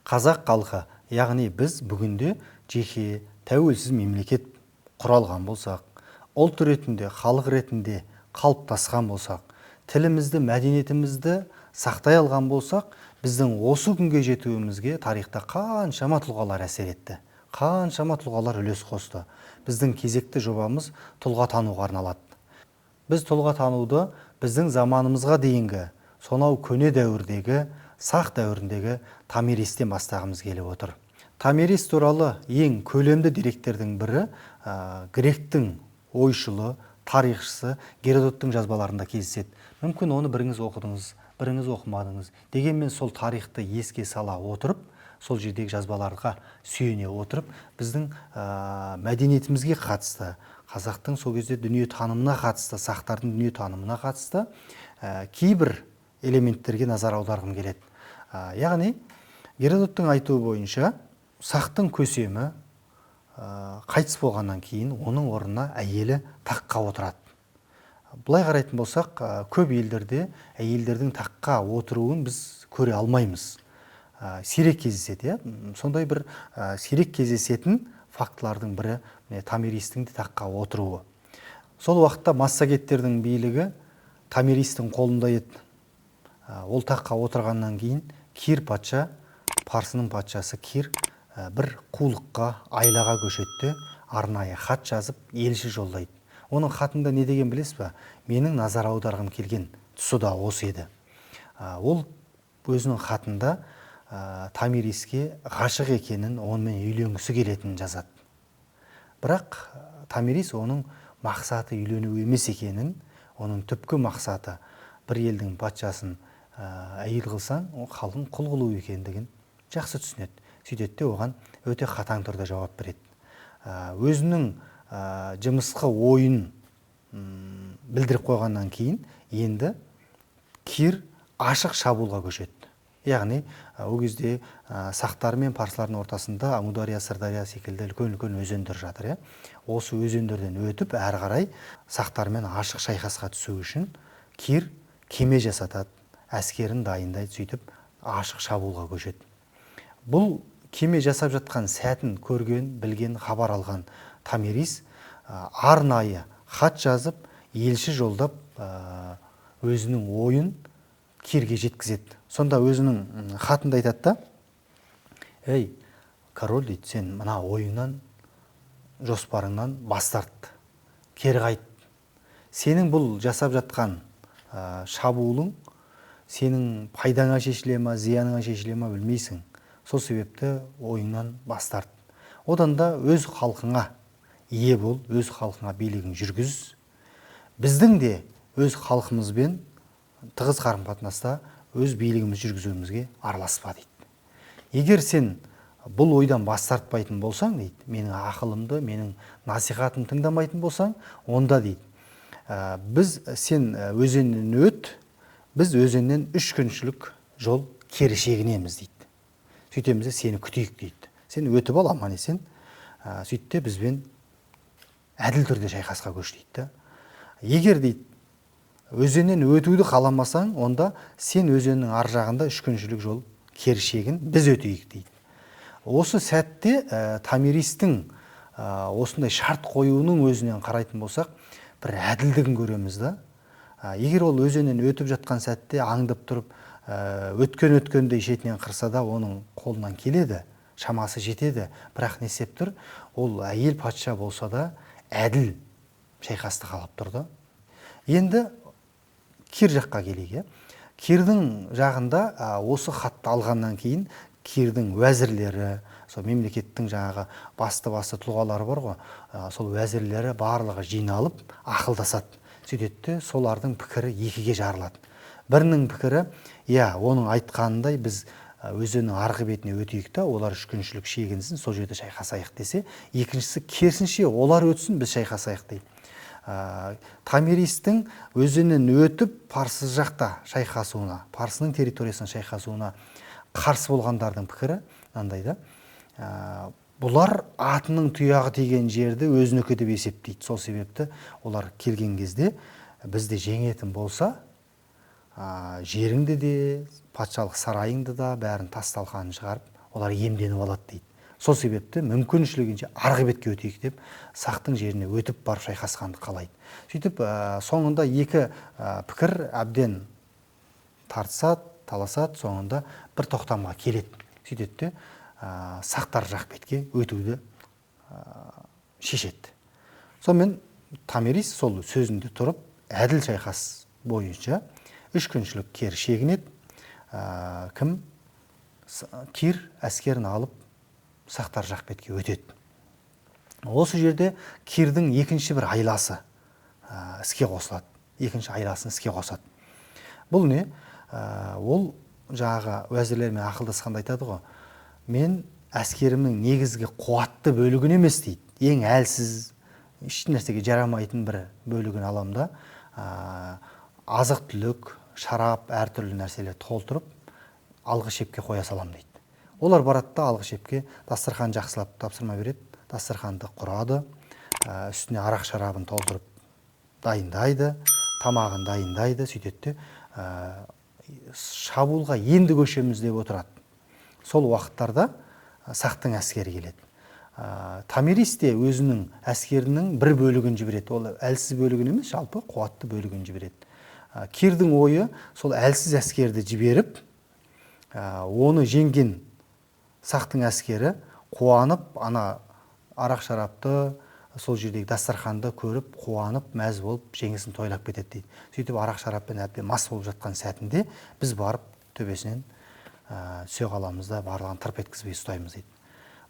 Қазақ халқы, яғни біз бүгінде жеке тәуелсіз мемлекет құралған болсақ, ұлт ретінде, халық ретінде қалыптасқан болсақ, тілімізді, мәдениетімізді сақтай алған болсақ, біздің осы күнге жетуімізге тарихта қаншама тұлғалар әсер етті, қаншама тұлғалар үлес қосты. Біздің кезекті жобамыз тұлға тануға арналады. Біз тұлға тануды біздің заманымызға дейінгі, сонау көне дәуірдегі, сақ дәуіріндегі Томиристен бастағымыз келіп отыр. Томирис туралы ең көлемді деректердің бірі гректің ойшылы, тарихшысы Геродоттың жазбаларында кездеседі. Мүмкін оны біріңіз оқыдыңыз, біріңіз оқымадыңыз. Дегенмен сол тарихты еске сала отырып, сол жердегі жазбаларға сүйене отырып, біздің мәдениетімізге қатысты, қазақтың сол кезде дүние танымына қатысты, сақтардың дүние танымына қатысты кейбір элементтерге назар аударғым келеді. Яғни, Геродоттың айтуы бойынша, сақтың көсемі қайтыс болғаннан кейін оның орнына әйелі таққа отырады. Бұлай қарайтын болсақ, көп елдерде әйелдердің таққа отыруын біз көре алмаймыз. Сирек кездеседі. Сондай бір сирек кездесетін фактылардың бірі Томиристің де таққа отыруы. Сол уақытта массагеттердің билігі Томиристің қолында еді. Ол таққа отырғаннан кейін Кир патша, Парсының патшасы Кир бір қулыққа, айлаға көшетті, арнайы хат жазып, елші жолдайды. Оның хатында не деген білесіз бе? Менің назар аударғым келген тұсы да осы еді. Ол өзінің хатында Томириске ғашық екенін, онымен үйленгісі келетінін жазады. Бірақ Томирис оның мақсаты үйлену емес екенін, оның түпкі мақсаты бір елдің патшасын әйел қылсаң, халқын құл қылу екендігін жақсы түсінеді. Сөйтеді де оған өте қатаң түрде жауап береді. Өзінің жымысқы ойын білдіріп қойғаннан кейін енді Кир ашық шабуылға көшеді. Яғни, ол кезде сақтар мен парсылардың ортасында Амудария, Сырдария секілді үлкен өзендер жатыр. Осы өзендерден өтіп, әрі қарай сақтармен ашық шайқасқа түсу үшін Кир кеме жасатады, әскерін дайындайды, сөйтіп ашық шабуылға көшеді. Бұл кеме жасап жатқан сәтін көрген, білген, хабар алған Томирис арнайы хат жазып, елші жолдап өзінің ойын Кирге жеткізеді. Сонда өзінің хатында айтады да: «Ей, король, дейді, сен мына ойыңнан, жоспарыңнан бас тарт, кері қайт. Сенің бұл жасап жатқан шабуылың сенің пайдаңа шешіле ма, зияныңа шешіле ма білмейсің. Сол себепті ойыңнан бас тарт. Одан да өз халқыңа ие бол, өз халқыңа билігін жүргіз. Біздің де өз халқымызбен тығыз қарым-қатынаста өз билігіміз жүргізуімізге араласпа», дейді. Егер сен бұл ойдан бас тартпайтын болсаң, дейді, менің ақылымды, менің насихатым тыңдамайтын болсаң, онда, дейді, сен өзеннен өт, біз өзеннен 3 күншілік жол кері шегінеміз, дейді. Сөйтеміз, сені күтейік, дейді. Сен өтіп ал, аман есен, сөйтте бізбен әділ түрде шайқасқа көш, дейді. Егер, дейді, өзеннен өтуді қаламасаң, онда сен өзеннің ар жағында 3 күншілік жол кері шегін, біз өтейік, дейді. Осы сәтте Томиристің осындай шарт қоюының өзінен қарайтын болсақ, бір әділдігін көреміз да. Егер ол өзеннен өтіп жатқан сәтте аңдып тұрып, өткендей шетінен қырса да, оның қолынан келеді, шамасы жетеді. Бірақ не істеп тұр? Ол әйел патша болса да, әділ шайқасты қалап тұрды. Енді Кир жаққа келейік. Кирдің жағында осы хатты алғаннан кейін Кирдің уәзірлері, сол мемлекеттің жаңағы басты тұлғалары бар ғой, сол уәзірлері барлығы жиналып ақылдасады. Сөйтеді, солардың пікірі екіге жарылады. Бірінің пікірі, оның айтқанындай біз өзеннің арғы бетіне өтейік та, олар 3 күншілік шегінсін, сол жерде шайқасайық десе. Екіншісі, керісінше, олар өтсін, біз шайқасайық дейді. Томиристің өзеннен өтіп Парсы жақта шайқасуына, Парсының территориясына шайқасуына қарсы болғандардың пікірі мынандай да: бұлар атының тұяғы тиген жерді өзінікі деп есептейді. Сол себепті олар келген кезде бізді жеңетін болса, жеріңді де, патшалық сарайыңды да бәрін тас-талқанын шығарып, олар емденіп алады дейді. Сол себепті мүмкіншілігінше арғы бетке өтейік деп сақтың жеріне өтіп барып шайқасқанды қалайды. Сөйтіп соңында екі пікір әбден тартысады, таласады, соңында бір тоқтамға келеді. Сөйтеді де сақтар жақ бетке өтуді шешеді. Сонымен Томирис сол сөзінде тұрып, әділ шайқас бойынша 3 күншілік кер шегінеді. Кир әскерін алып сақтар жақ бетке өтеді. Осы жерде Кирдің екінші бір айласы іске қосылады. Екінші айласын іске қосады. Бұл не? Ол жаңағы уәзірлермен ақылдасқанда айтады ғой. Мен әскерімнің негізгі қуатты бөлігін емес дейді. Ең әлсіз, еш нәрсеге жарамайтын бір бөлігін алам да, азық түлік, шарап, әртүрлі нәрселер толтырып, алғы шепке қоя салам дейді. Олар барады да алғы шепке дастархан жақсылап тапсырма береді. Дастарханды құрады, үстіне арақ шарабын толтырып дайындайды, тамағын дайындайды, сөйтеді. Шабуылға енді көшеміз деп отырады. Сол уақыттарда сақтың әскері келеді. Томирис те өзінің әскерінің бір бөлігін жібереді. Ол әлсіз бөлігін емес, жалпы қуатты бөлігін жібереді. Кирдің ойы сол әлсіз әскерді жіберіп, оны жеңген сақтың әскері қуанып, ана арақ шарапты, сол жердегі дастарханды көріп, қуанып, мәз болып, жеңісін тойлап кетеді дейді. Сөйтіп арақ шараппен әбден мас болып жатқан сәтінде біз барып төбесінен түсе қаламыз да барлығын тырп еткізбей ұстаймыз дейді.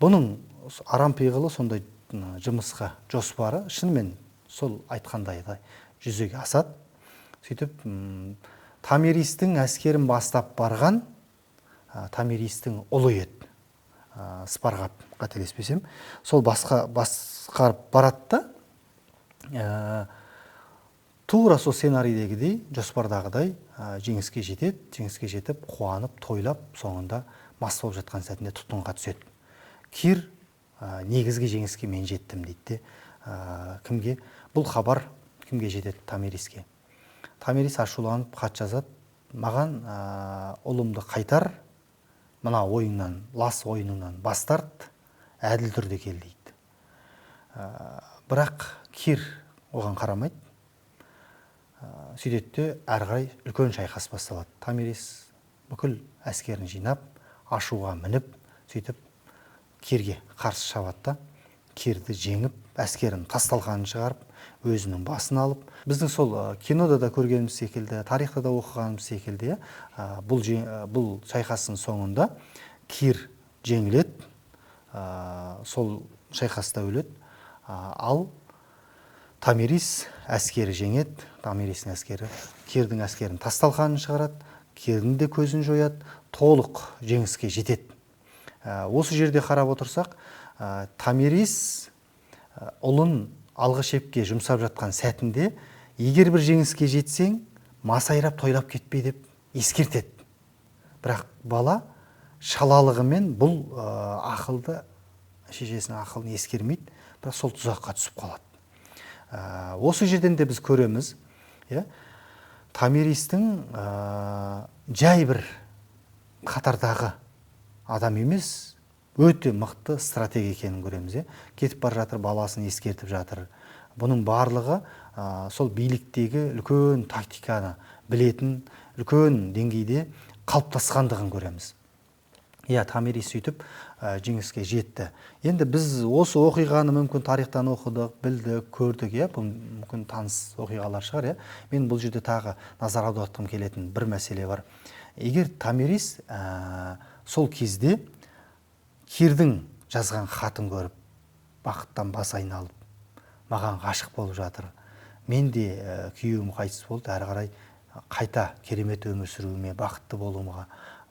Бұның арам пиғылы сондай жұмысқа жоспары шынымен сол айтқандай жүзеге асады. Сөйтіп Томиристің әскерін бастап барған Томиристің ұлы еді. Спарғап, қателеспесем, сол басқарып барады да, тура сол сценарийдегідей, жоспардағыдай жеңіске жетеді. Жеңіске жетіп, қуанып, тойлап, соңында мас болып жатқан сәтінде тұтқынға түседі. Кир негізгі жеңіске мен жеттім дейді. Кімге? Бұл хабар кімге жетеді? Томириске. Томирис ашуланып хат жазады. Маған ұлымды қайтар, мына ойыңнан, лас ойыныңнан бас тарт, әділ түрде кел дейді. Бірақ Кир оған қарамайды. Сөйтеді, әрі қарай үлкен шайқас басталады. Томирис бүкіл әскерін жинап, ашуға мініп, сөйтіп Кирге қарсы шабады. Кирді жеңіп, әскерін тасталқанын шығарып, өзінің басын алып, біздің сол кинода да көргеніміз секілді, тарихта да оқығанымыз секілді, бұл шайқастың соңында Кир жеңіледі, сол шайқаста өледі, ал Томирис әскері жеңеді. Томирistің әскері Кирдің әскерін тасталқанын шығарады, Кирдің де көзін жояды, толық жеңіске жетеді. Осы жерде қарап отырсақ, Томирис ұлын алғы шепке жұмсап жатқан сәтінде, егер бір жеңіске жетсең, масайрап тойлап кетпей деп ескертеді. Бірақ бала шалалығымен бұл ақылды, шешесінің ақылын ескермейді, бірақ сол тұзаққа түсіп қалады. Осы жерден де біз көреміз, Томиристің жай бір қатардағы адам емес, өте мықты стратег екенін көреміз. Кетіп бара жатыр, баласын ескертіп жатыр. Бұның барлығы сол биліктегі үлкен тактиканы білетін, үлкен деңгейде қалыптасқандығын көреміз. Томирис сөйтіп жеңіске жетті. Енді біз осы оқиғаны мүмкін тарихтан оқыдық, білдік, көрдік, бұл мүмкін таныс оқиғалар шығар. Мен бұл жерде тағы назар аударғым келетін бір мәселе бар. Егер Томирис сол кезде Кирдің жазған хатын көріп, бақыттан бас айналып, маған ғашық болып жатыр, мен де күйеуім қайтыс болды, әрі қарай қайта керемет өмір сүруіме, бақытты болуыма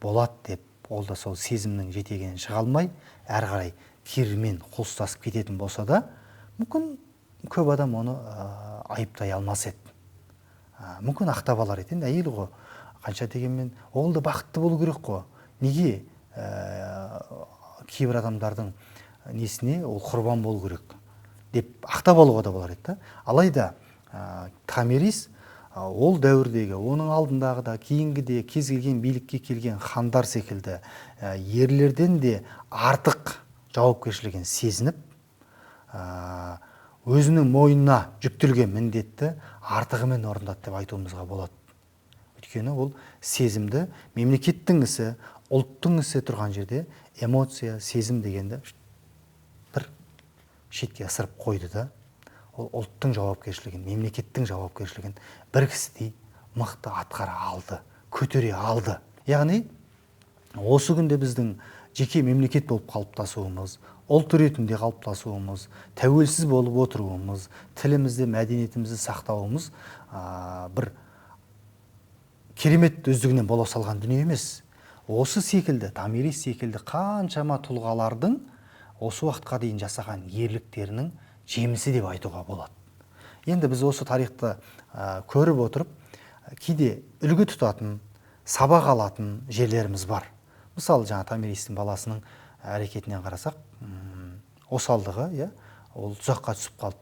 болады деп, ол да сол сезімнің жетегінен шыға алмай, әрі қарай Кирмен қостасып кететін болса да, мүмкін көп адам оны айыптай алмас еді. Мүмкін ақтап алар еді. Әйел ғой, қанша дегенмен, ол да бақытты болу керек қой. Неге кейбір адамдардың несіне ол құрбан болу керек деп ақтап алуға да болар еді. Алайда Томирис ол дәуірдегі, оның алдындағы да, кейінгі де кез келген билікке келген хандар секілді ерлерден де артық жауапкершілігін сезініп, өзінің мойнына жүктелген міндетті артығымен орындады деп айтуымызға болады. Өйткені ол сезімді, мемлекеттің ісі, ұлттың ісі тұрған жерде эмоция, сезім дегенді бір шетке ысырып қойды да, ол ұлттың жауапкершілігін, мемлекеттің жауапкершілігін бір кісідей мықты атқара алды, көтере алды. Яғни осы күнде біздің жеке мемлекет болып қалыптасуымыз, ұлт ретінде қалыптасуымыз, тәуелсіз болып отыруымыз, тілімізді, мәдениетімізді сақтауымыз бір керемет өздігінен бола салған дүние емес. Осы секілді, Томирис секілді қаншама тұлғалардың осы уақытқа дейін жасаған ерліктерінің жемісі деп айтуға болады. Енді біз осы тарихты көріп отырып, кейде үлгі тұтатын, сабақ алатын жерлеріміз бар. Мысалы, жаңа Томиристің баласының әрекетінен қарасақ, осалдығы, ол тұзаққа түсіп қалды.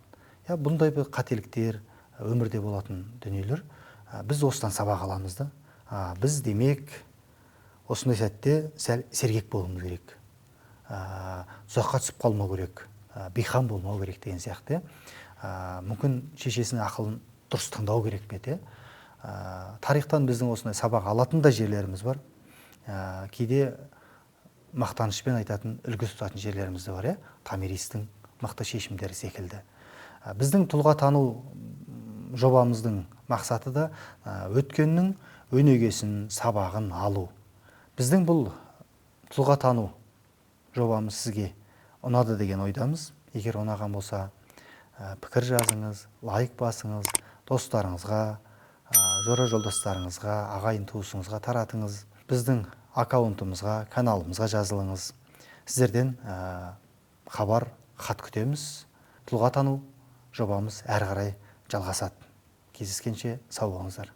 Бұндай бір қателіктер өмірде болатын дүниелер, біз осыдан сабақ аламыз да. Біз демек осындай сәтте сәл сергек болуымыз керек. Тұзаққа түсіп қалмау керек, бейқам болмау керек деген сияқты. Мүмкін шешесінің ақылын дұрыс тыңдау керек пе? Тарихтан біздің осындай сабақ алатын да жерлеріміз бар. Кейде мақтанышпен айтатын, үлгі тұтатын жерлеріміз де бар. Томиристің мықты шешімдері секілді. Біздің тұлға тану жобамыздың мақсаты да өткеннің өнегесін, сабағын алу. Біздің бұл тұлға тану жобамыз сізге ұнады деген ойдамыз. Егер ұнаған болса, пікір жазыңыз, лайк басыңыз, достарыңызға, жора жолдастарыңызға, ағайын туысыңызға таратыңыз. Біздің аккаунтымызға, каналымызға жазылыңыз. Сіздерден хабар, хат күтеміз. Тұлға тану жобамыз әрі қарай жалғасады. Кездескенше сау болыңыздар.